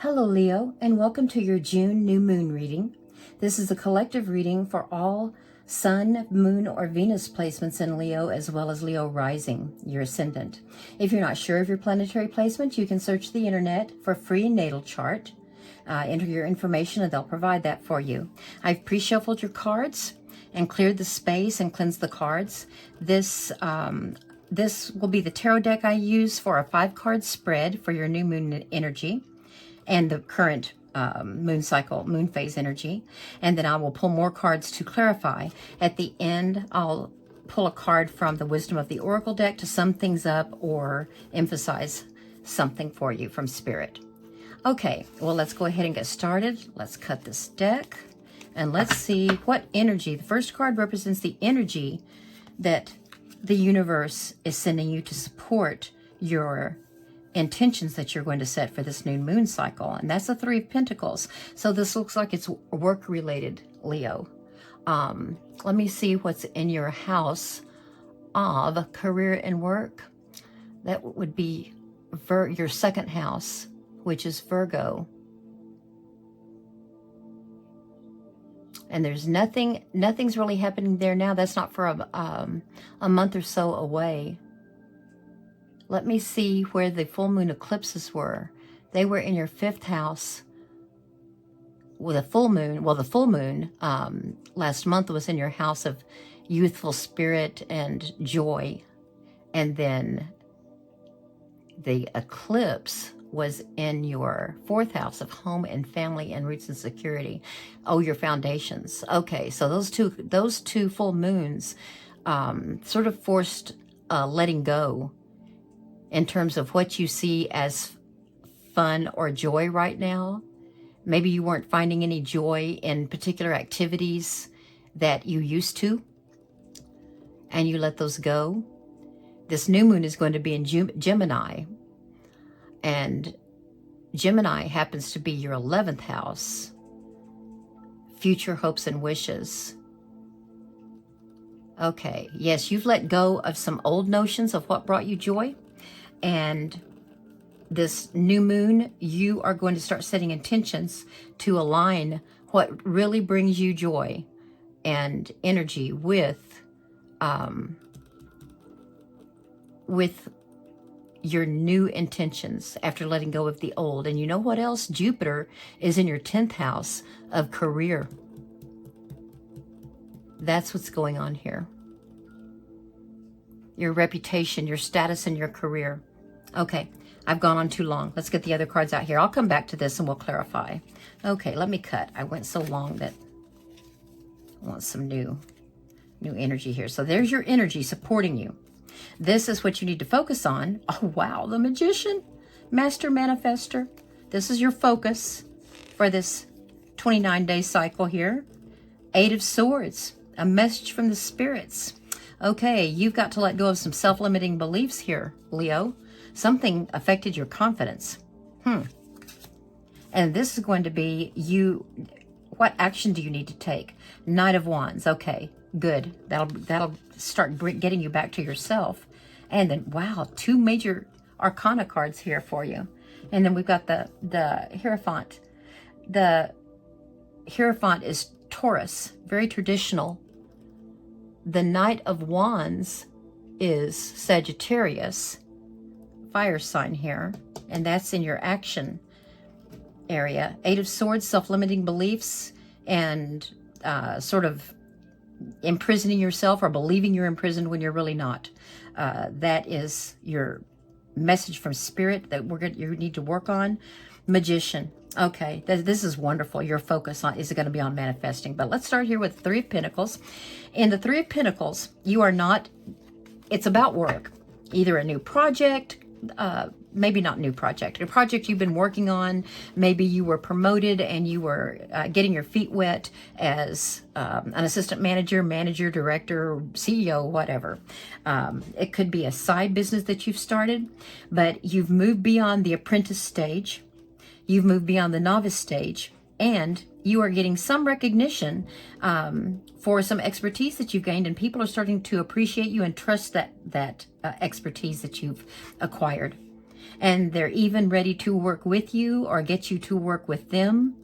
Hello, Leo, and welcome to your June new moon reading. This is a collective reading for all Sun, Moon, or Venus placements in Leo, as well as Leo rising, your ascendant. If you're not sure of your planetary placement, you can search the internet for free natal chart. Enter your information and they'll provide that for you. I've pre-shuffled your cards and cleared the space and cleansed the cards. This will be the tarot deck I use for a 5-card spread for your new moon energy and the current moon cycle, moon phase energy. And then I will pull more cards to clarify. At the end, I'll pull a card from the Wisdom of the Oracle deck to sum things up or emphasize something for you from Spirit. Okay, well, let's go ahead and get started. Let's cut this deck and let's see what energy. The first card represents the energy that the universe is sending you to support your intentions that you're going to set for this new moon cycle, and that's the Three of Pentacles. So this looks like it's work related, Leo. Let me see what's in your house of career and work. That would be your second house, which is Virgo. And there's nothing's really happening there now. That's not for a month or so away. Let me see where the full moon eclipses were. They were in your 5th house with a full moon. Well, the full moon last month was in your house of youthful spirit and joy. And then the eclipse was in your 4th house of home and family and roots and security. Oh, your foundations. Okay, so those two full moons sort of forced letting go in terms of what you see as fun or joy right now. Maybe you weren't finding any joy in particular activities that you used to, and you let those go. This new moon is going to be in Gemini, and Gemini happens to be your 11th house, future hopes and wishes. Okay, yes, you've let go of some old notions of what brought you joy. And this new moon, you are going to start setting intentions to align what really brings you joy and energy with your new intentions after letting go of the old. And you know what else? Jupiter is in your 10th house of career. That's what's going on here. Your reputation, your status in your career. Okay, I've gone on too long. Let's get the other cards out here. I'll come back to this and we'll clarify. Okay, let me cut. I went so long that I want some new energy here. So there's your energy supporting you. This is what you need to focus on. Oh, wow, the Magician, Master Manifester. This is your focus for this 29-day cycle here. 8 of Swords, a message from the spirits. Okay, you've got to let go of some self-limiting beliefs here, Leo. Something affected your confidence. And this is going to be what action do you need to take? Knight of Wands. Okay, good. That'll start getting you back to yourself. And then, wow, 2 major arcana cards here for you. And then we've got the Hierophant. The Hierophant is Taurus, very traditional. The Knight of Wands is Sagittarius, fire sign here, and that's in your action area. 8 of Swords, self-limiting beliefs, and sort of imprisoning yourself or believing you're imprisoned when you're really not. That is your message from Spirit that you need to work on. Magician. Okay, this is wonderful. Your focus is going to be on manifesting. But let's start here with 3 of Pentacles. In the 3 of Pentacles, it's about work. Either a new project, maybe not new project, a project you've been working on. Maybe you were promoted and you were getting your feet wet as an assistant manager, director, CEO, whatever. It could be a side business that you've started, but you've moved beyond the apprentice stage. You've moved beyond the novice stage, and you are getting some recognition for some expertise that you've gained, and people are starting to appreciate you and trust that expertise that you've acquired. and they're even ready to work with you or get you to work with them.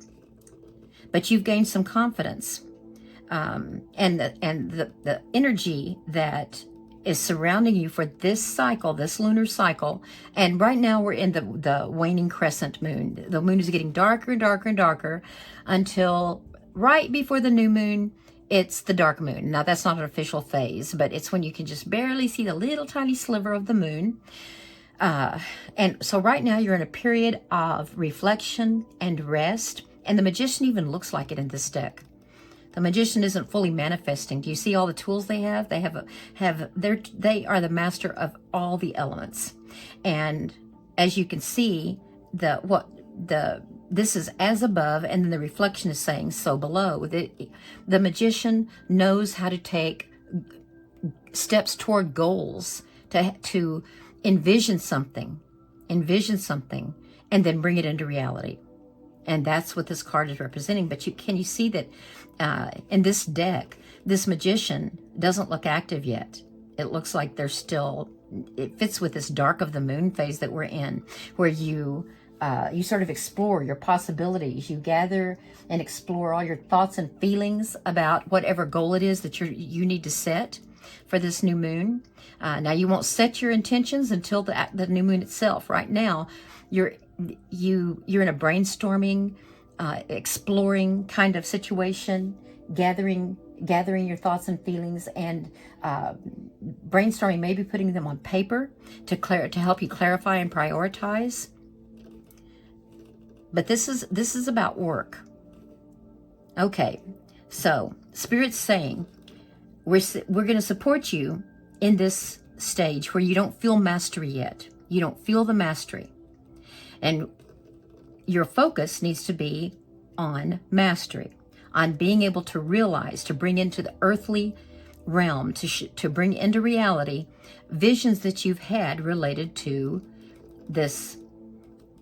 But you've gained some confidence, and the energy that is surrounding you for this cycle, this lunar cycle. And right now we're in the waning crescent moon. The moon is getting darker and darker and darker until right before the new moon, it's the dark moon. Now that's not an official phase, but it's when you can just barely see the little tiny sliver of the moon. And so right now you're in a period of reflection and rest. And the Magician even looks like it in this deck. The Magician isn't fully manifesting. Do you see all the tools they have? They they are the master of all the elements. And as you can see, this is as above, and then the reflection is saying so below. The Magician knows how to take steps toward goals, to envision something, and then bring it into reality. And that's what this card is representing. But can you see that in this deck, this Magician doesn't look active yet. It looks like it fits with this dark of the moon phase that we're in, where you sort of explore your possibilities. You gather and explore all your thoughts and feelings about whatever goal it is that you need to set for this new moon. Now, you won't set your intentions until the new moon itself. Right now, you're in a brainstorming, exploring kind of situation, gathering your thoughts and feelings, and brainstorming, maybe putting them on paper to help you clarify and prioritize. But this is about work. Okay, so Spirit's saying we're going to support you in this stage where you don't feel mastery yet. You don't feel the mastery. And your focus needs to be on mastery, on being able to realize, to bring into the earthly realm, to bring into reality visions that you've had related to this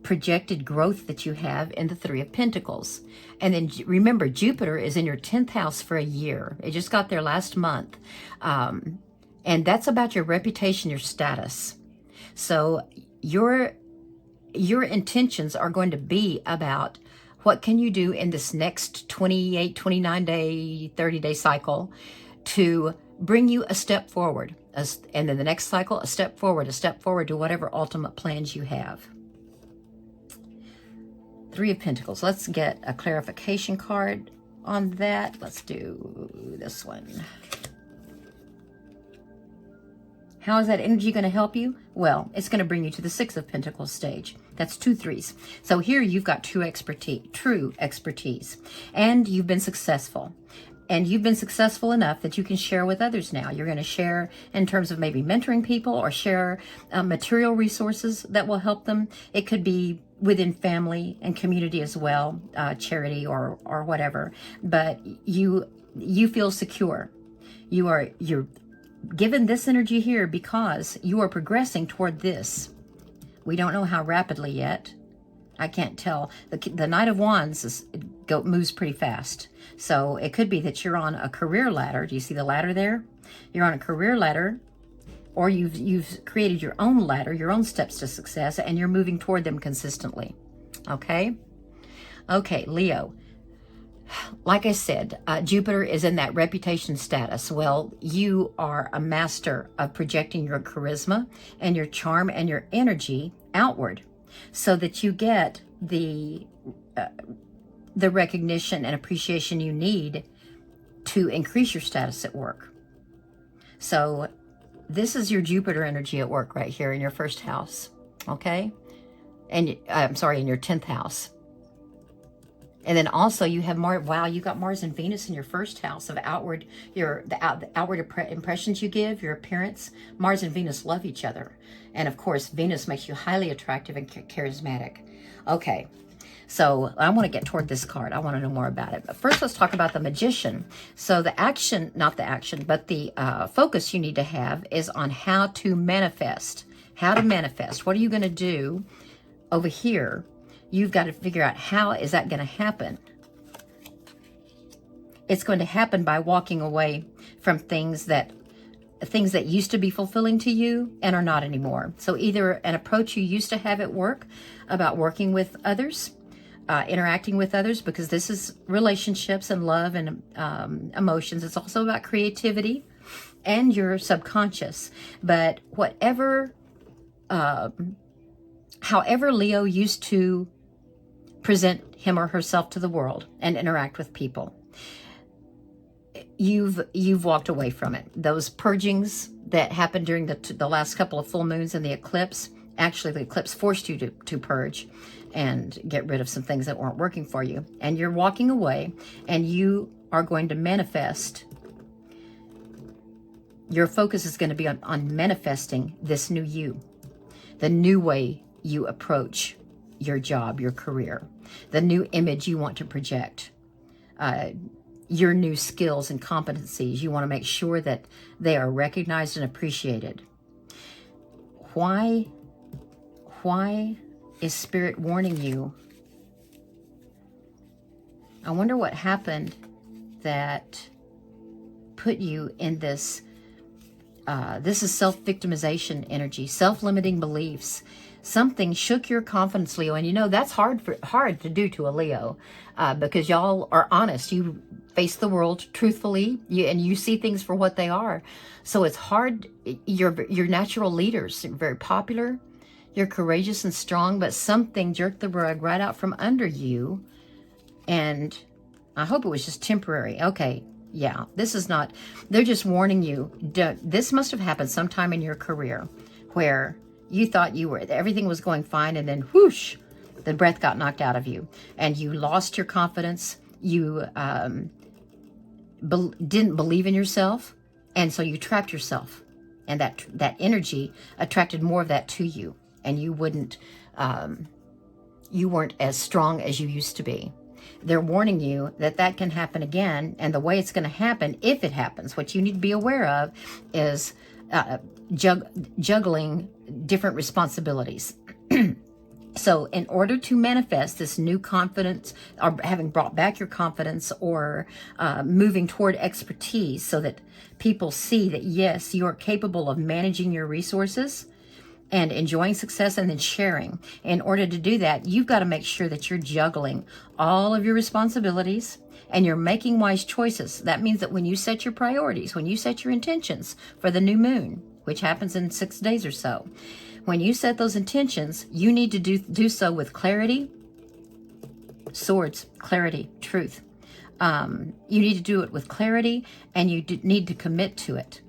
projected growth that you have in the Three of Pentacles. And then remember, Jupiter is in your 10th house for a year. It just got there last month. And that's about your reputation, your status. So your intentions are going to be about what can you do in this next 28, 29 day, 30 day cycle to bring you a step forward. And then the next cycle, a step forward to whatever ultimate plans you have. Three of Pentacles. Let's get a clarification card on that. Let's do this one. How is that energy going to help you? Well, it's going to bring you to the Six of Pentacles stage. That's 2 3s. So here you've got true expertise. And you've been successful. And you've been successful enough that you can share with others now. You're going to share in terms of maybe mentoring people, or share material resources that will help them. It could be within family and community as well, charity or whatever. But you feel secure. You're given this energy here because you are progressing toward this. We don't know how rapidly yet. I can't tell. The Knight of Wands moves pretty fast. So it could be that you're on a career ladder. Do you see the ladder there? You're on a career ladder, or you've created your own ladder, your own steps to success, and you're moving toward them consistently. Okay? Okay, Leo. Like I said, Jupiter is in that reputation status. Well, you are a master of projecting your charisma and your charm and your energy outward, so that you get the recognition and appreciation you need to increase your status at work. So this is your Jupiter energy at work right here in your first house, okay? And I'm sorry, in your 10th house. And then also you have you got Mars and Venus in your first house of outward, the outward impressions you give, your appearance. Mars and Venus love each other. And of course, Venus makes you highly attractive and charismatic. Okay, so I want to get toward this card. I want to know more about it. But first, let's talk about the Magician. So the action, not the action, but the focus you need to have is on how to manifest. How to manifest. What are you going to do over here? You've got to figure out, how is that going to happen? It's going to happen by walking away from things that things that used to be fulfilling to you and are not anymore. So either an approach you used to have at work about working with others, interacting with others, because this is relationships and love and emotions. It's also about creativity and your subconscious. But however Leo used to present him or herself to the world and interact with people, you've walked away from it. Those purgings that happened during the last couple of full moons and the eclipse, actually the eclipse forced you to purge and get rid of some things that weren't working for you. And you're walking away, and you are going to manifest. Your focus is going to be on manifesting this new you, the new way you approach your job, your career, the new image you want to project, your new skills and competencies. You want to make sure that they are recognized and appreciated. Why is Spirit warning you? I wonder what happened that put you in this. This is self-victimization energy, self-limiting beliefs. Something shook your confidence, Leo. And you know, that's hard to do to a Leo, because y'all are honest. You face the world truthfully, and you see things for what they are. So it's hard. You're natural leaders. You're very popular. You're courageous and strong, but something jerked the rug right out from under you. And I hope it was just temporary. Okay, yeah, this is not, they're just warning you. This must have happened sometime in your career where you thought everything was going fine, and then whoosh, the breath got knocked out of you, and you lost your confidence. You didn't believe in yourself, and so you trapped yourself, and that energy attracted more of that to you, and you weren't as strong as you used to be. They're warning you that can happen again, and the way it's going to happen, if it happens, what you need to be aware of is juggling different responsibilities. So in order to manifest this new confidence, or having brought back your confidence, or moving toward expertise, so that people see that, yes, you are capable of managing your resources and enjoying success and then sharing. In order to do that, you've got to make sure that you're juggling all of your responsibilities and you're making wise choices. That means that when you set your priorities, when you set your intentions for the new moon, which happens in 6 days or so, when you set those intentions, you need to do so with clarity, swords, clarity, truth. You need to do it with clarity, and you need to commit to it.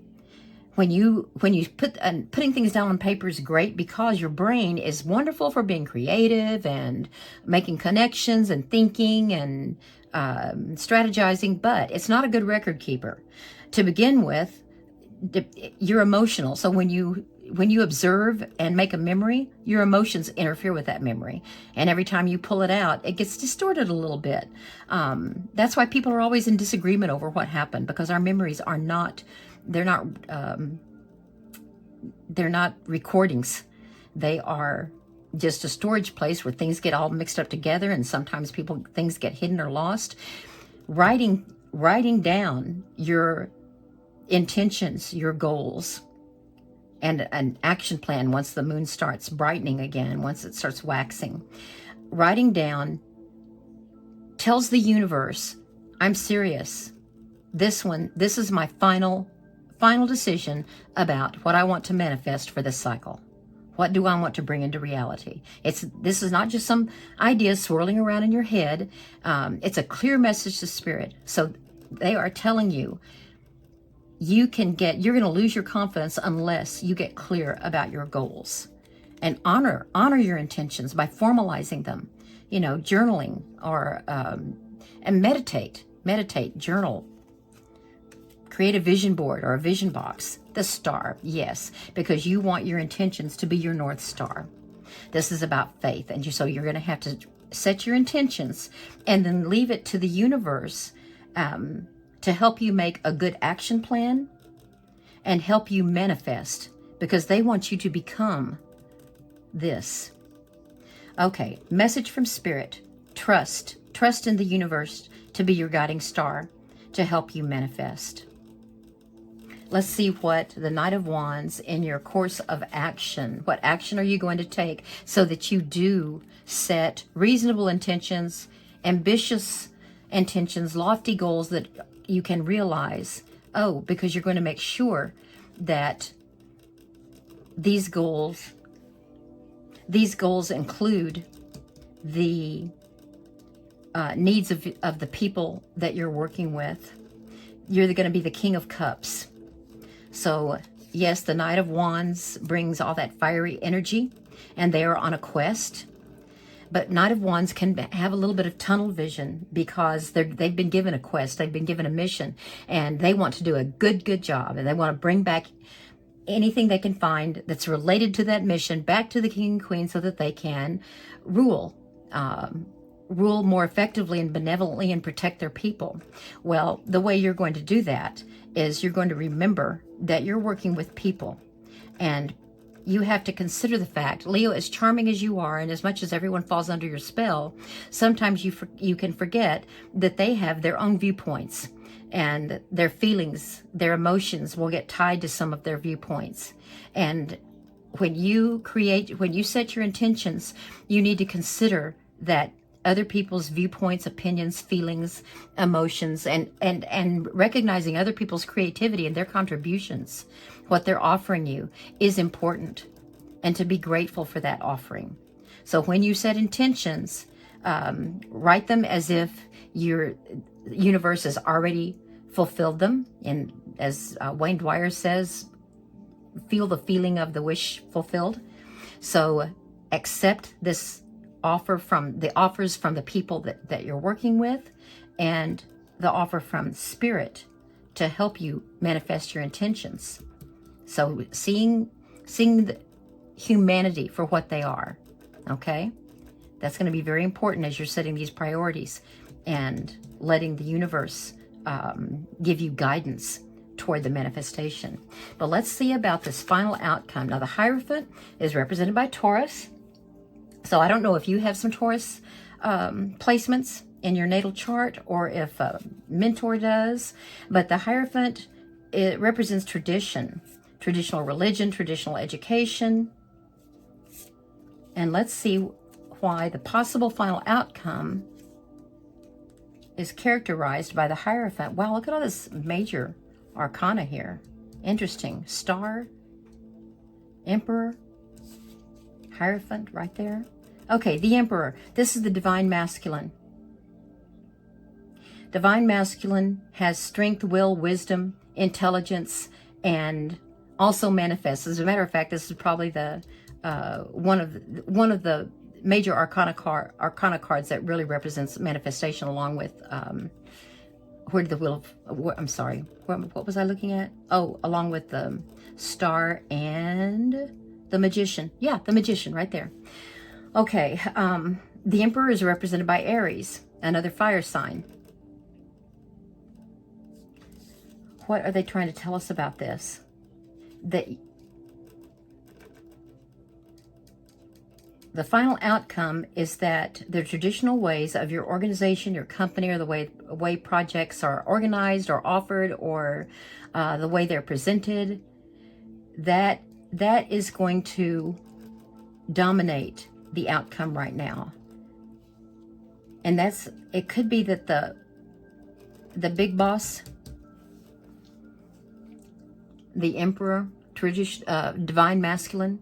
When you putting things down on paper is great, because your brain is wonderful for being creative and making connections and thinking and strategizing, but it's not a good record keeper. To begin with, you're emotional. So when you observe and make a memory, your emotions interfere with that memory. And every time you pull it out, it gets distorted a little bit. That's why people are always in disagreement over what happened, because our memories are not, they're not recordings. They are just a storage place where things get all mixed up together, and sometimes things get hidden or lost. Writing down your intentions, your goals, and an action plan once the moon starts brightening again, once it starts waxing. Writing down tells the universe, I'm serious. This is my final decision about what I want to manifest for this cycle. What do I want to bring into reality? This is not just some ideas swirling around in your head. It's a clear message to Spirit. So they are telling you, you're going to lose your confidence unless you get clear about your goals, and honor your intentions by formalizing them. Journaling, or and meditate, journal, create a vision board or a vision box. The star, yes, because you want your intentions to be your North Star. This is about faith, and so you're going to have to set your intentions and then leave it to the universe to help you make a good action plan and help you manifest, because they want you to become this. Okay, message from Spirit. Trust in the universe to be your guiding star to help you manifest. Let's see what the Knight of Wands in your course of action. What action are you going to take so that you do set reasonable intentions, ambitious intentions, lofty goals that you can realize? Oh, because you're going to make sure that these goals include the needs of the people that you're working with. You're going to be the King of Cups. So yes, the Knight of Wands brings all that fiery energy, and they are on a quest. But Knight of Wands can have a little bit of tunnel vision because they've been given a quest, they've been given a mission, and they want to do a good job, and they want to bring back anything they can find that's related to that mission back to the King and Queen so that they can rule more effectively and benevolently and protect their people. Well, the way you're going to do that is you're going to remember that you're working with people, and you have to consider the fact, Leo, as charming as you are and as much as everyone falls under your spell, sometimes you can forget that they have their own viewpoints, and their feelings, their emotions will get tied to some of their viewpoints. And when you set your intentions, you need to consider that other people's viewpoints, opinions, feelings, emotions, and recognizing other people's creativity and their contributions, what they're offering you, is important, and to be grateful for that offering. So when you set intentions, write them as if your universe has already fulfilled them. And as Wayne Dwyer says, feel the feeling of the wish fulfilled. So accept this offers from the people that you're working with, and the offer from Spirit to help you manifest your intentions. So seeing the humanity for what they are, okay? That's going to be very important as you're setting these priorities and letting the universe give you guidance toward the manifestation. But let's see about this final outcome. Now, the Hierophant is represented by Taurus. So I don't know if you have some Taurus placements in your natal chart, or if a mentor does, but the Hierophant, it represents tradition, traditional religion, traditional education. And let's see why the possible final outcome is characterized by the Hierophant. Wow, look at all this major arcana here. Interesting. Star, Emperor, Hierophant right there. Okay, the Emperor. This is the Divine Masculine. Divine Masculine has strength, will, wisdom, intelligence, and also manifests. As a matter of fact, this is probably the one of the major arcana cards that really represents manifestation, along with where did the Wheel of, I'm sorry, what was I looking at? Oh, along with the Star and the Magician. Yeah, the Magician right there. Okay, the Emperor is represented by Aries, another fire sign. What are they trying to tell us about this? That the final outcome is that the traditional ways of your organization, your company, or the way projects are organized or offered, or the way they're presented, that is going to dominate the outcome right now. And it could be that the big boss, the Emperor, Divine Masculine,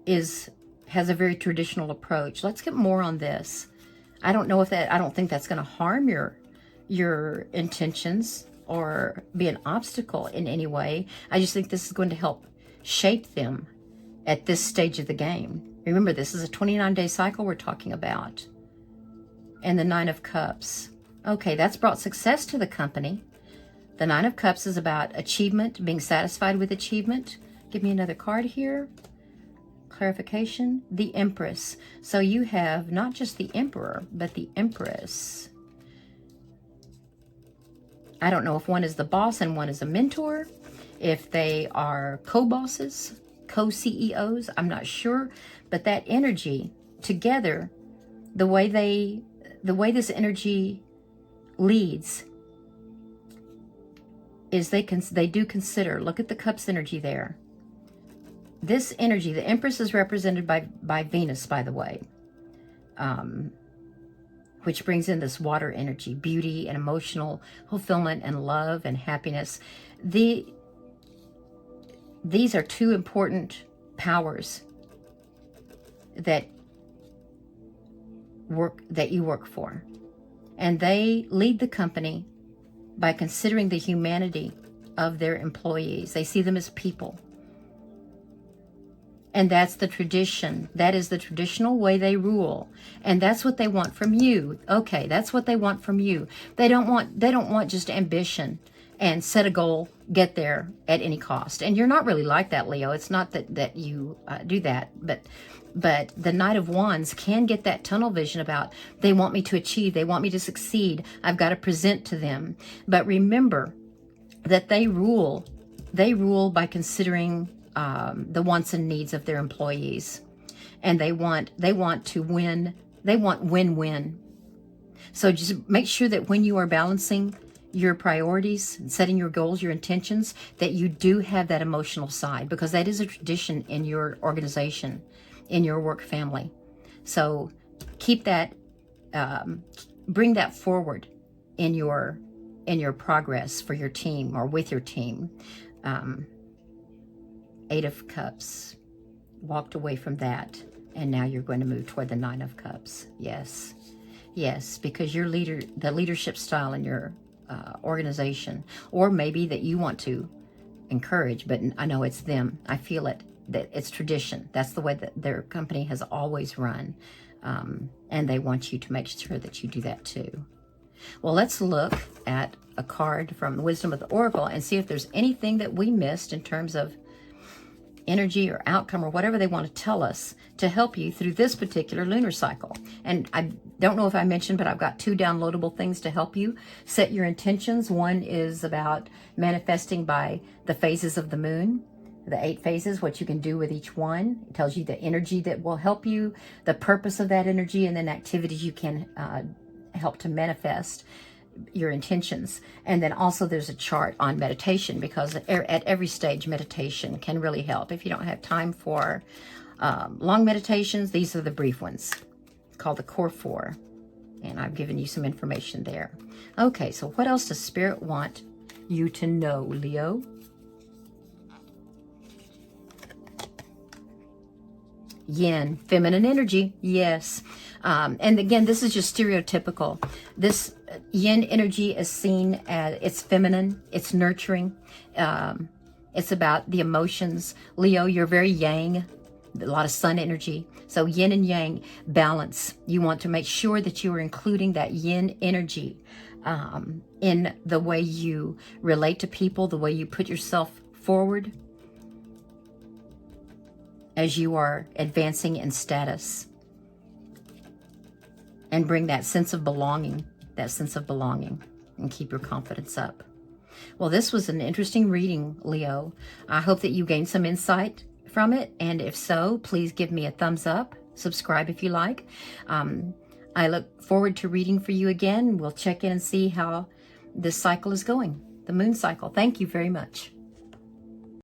has a very traditional approach. Let's get more on this. I don't think that's going to harm your intentions or be an obstacle in any way. I just think this is going to help shape them at this stage of the game. Remember, this is a 29-day cycle we're talking about. And the Nine of Cups. Okay, that's brought success to the company. The Nine of Cups is about achievement, being satisfied with achievement. Give me another card here. Clarification. The Empress. So you have not just the Emperor, but the Empress. I don't know if one is the boss and one is a mentor. If they are co-bosses, co-CEOs, I'm not sure. But that energy together, the way this energy leads, is they do consider, look at the Cups energy there. This energy, the Empress is represented by Venus, by the way, which brings in this water energy, beauty and emotional fulfillment and love and happiness. These are two important powers that you work for. And they lead the company by considering the humanity of their employees. They see them as people. And that's the tradition. That is the traditional way they rule. And that's what they want from you. Okay, that's what they want from you. They don't want just ambition and set a goal, get there at any cost. And you're not really like that, Leo. It's not that you do that, but the Knight of Wands can get that tunnel vision about, they want me to achieve, they want me to succeed, I've got to present to them. But remember that they rule by considering the wants and needs of their employees. And they want to win, they want win-win. So just make sure that when you are balancing your priorities, setting your goals, your intentions, that you do have that emotional side, because that is a tradition in your organization, in your work family. So keep that, bring that forward in your progress for your team or with your team. Eight of Cups, walked away from that, and now you're going to move toward the Nine of Cups. Yes, yes, because your the leadership style in your organization, or maybe that you want to encourage, but I know it's them. I feel it, that it's tradition. That's the way that their company has always run. And they want you to make sure that you do that too. Well, let's look at a card from the Wisdom of the Oracle and see if there's anything that we missed in terms of energy or outcome or whatever they want to tell us to help you through this particular lunar cycle. And I don't know if I mentioned, but I've got 2 downloadable things to help you set your intentions. One is about manifesting by the phases of the moon, the 8 phases, what you can do with each one. It tells you the energy that will help you, the purpose of that energy, and then activities you can help to manifest your intentions. And then also there's a chart on meditation, because at every stage meditation can really help. If you don't have time for long meditations, these are the brief ones called the Core 4, and I've given you some information there. Okay, so what else does Spirit want you to know, Leo? Yin, feminine energy, yes. And again, this is just stereotypical. This yin energy is seen as, it's feminine, it's nurturing, it's about the emotions. Leo, you're very yang, a lot of sun energy. So yin and yang, balance. You want to make sure that you are including that yin energy in the way you relate to people, the way you put yourself forward as you are advancing in status. And bring that sense of belonging, and keep your confidence up. Well, this was an interesting reading, Leo. I hope that you gained some insight from it, and if so, please give me a thumbs up, subscribe if you like. I look forward to reading for you again. We'll check in and see how this cycle is going, the moon cycle. Thank you very much.